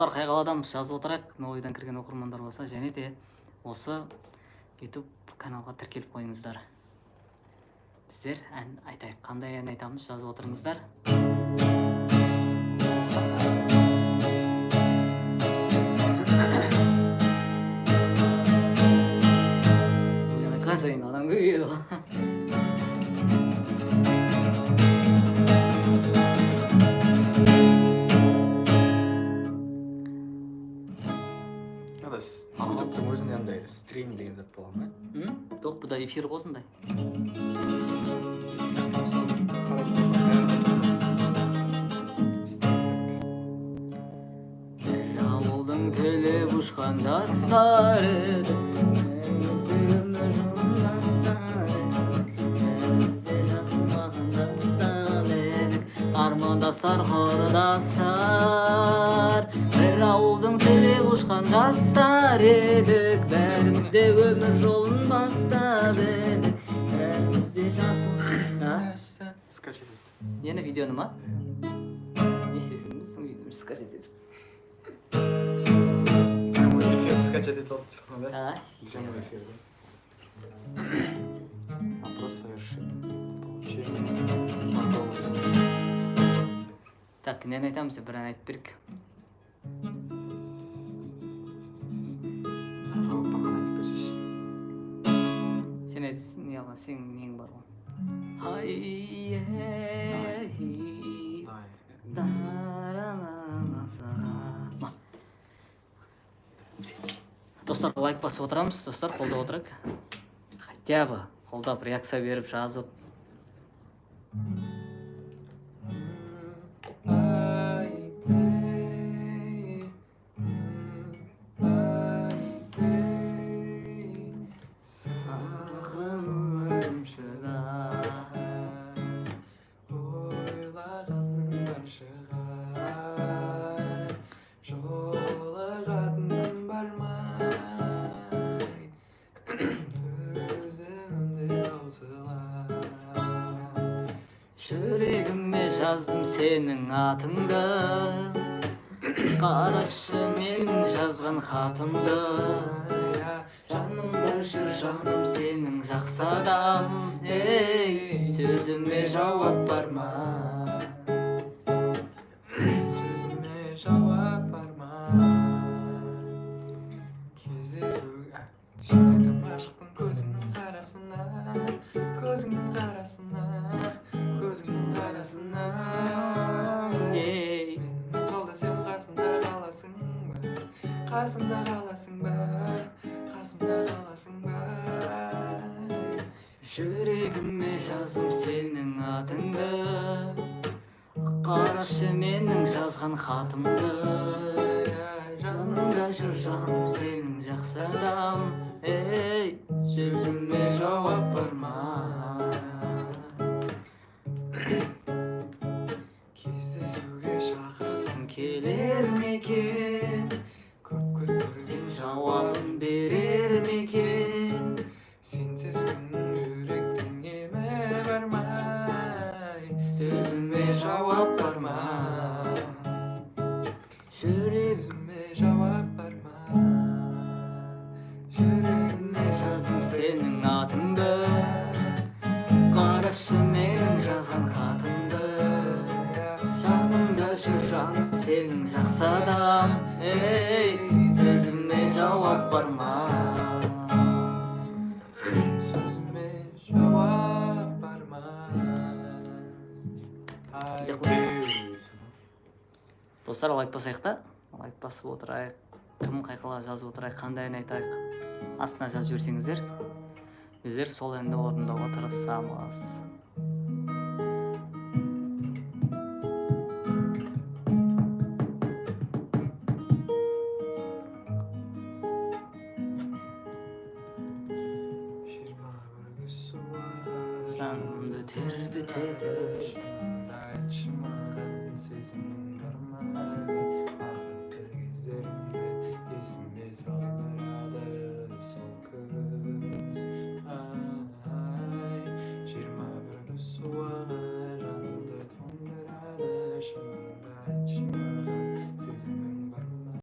Кай каладан жазып отурайык, новойдон кирген окурмандар болсо, және де осы YouTube каналга тиркелип коюңуздар. Биздер ән айтайык, кандай ән айтамыз, жазып отуруңуздар. Sayın adam görüyor. YouTube'дың өзінде андай стрим деген зат бола ма? Жоқ, бұда эфир ғой осындай. Ауылдың тілеп ұшқан жастары, армандастар, құрдастар, бір ауылдың тілеп ұшқан жастар едік, бәрімізде өмір жолын бастап едік, бәрімізде жасыл. Скачать етеді. Нені, видеоны ма? Не істесін, біздің видеоны скачать етеді. Прямой эфир скачать етіп алып тұрсың, да? Прямой эфир, да? Вопрос совершен. Получение. Вопрос. Так, нені айтамыз, бір ән айтып берік. Жауап баған айтып берші. Сен айтсын, не алған, сенің нең бар ғой. Хай-ей, дараланасыға. Достар, лайк басып отырамыз, достар, қолдап отырайық. Хотя бы қолдап, реакция беріп, жазып. Жүрегіме жаздым сенің атыңды, қарашы менің жазған хатымды. Жанымда жүр жаным сенің жақсы адам, ей, сөзіме жауап бар ма? Сөзіме жауап бар ма? Кездесуге шынайдым ғашықпын көзіңнің қарасына, көзіңнің қарасына, көзіңнің қарасына. Менің қолда сен қасымда қаласың ба? Қасымда қаласың ба? Қасымда қаласың ба? Жүрегіме жаздым сенің атыңды, қарашы менің жазған хатымды. Жанымда жүр жаным сенің жақсы адам, ей, сөзіме жауап бар ма? Кездесуге шақырсам келер ме екен? Көп күттірген Жауабын берер ме екен? Сенсіз күннің жүректің емі бармай, Сөзіме жауап бар ма? Жүрегіме жауап бар ма? Жүрегіме жаздым сенің атыңды, қарашы менің жазған хатымды. Жанымда жүр жаным сенің жақсы адам, ей, сөзіме жауап бар ма? Сөзіме жауап бар ма? Достар, лайк басайық та, лайк басып отырайық, кім қайқала жазып отырайық, қандай ән айтайық, астына жазып жіберсеңіздер, біздер сол әнді орындауға тырысамыз. Жанымды тербетеді, айтшы маған сезімін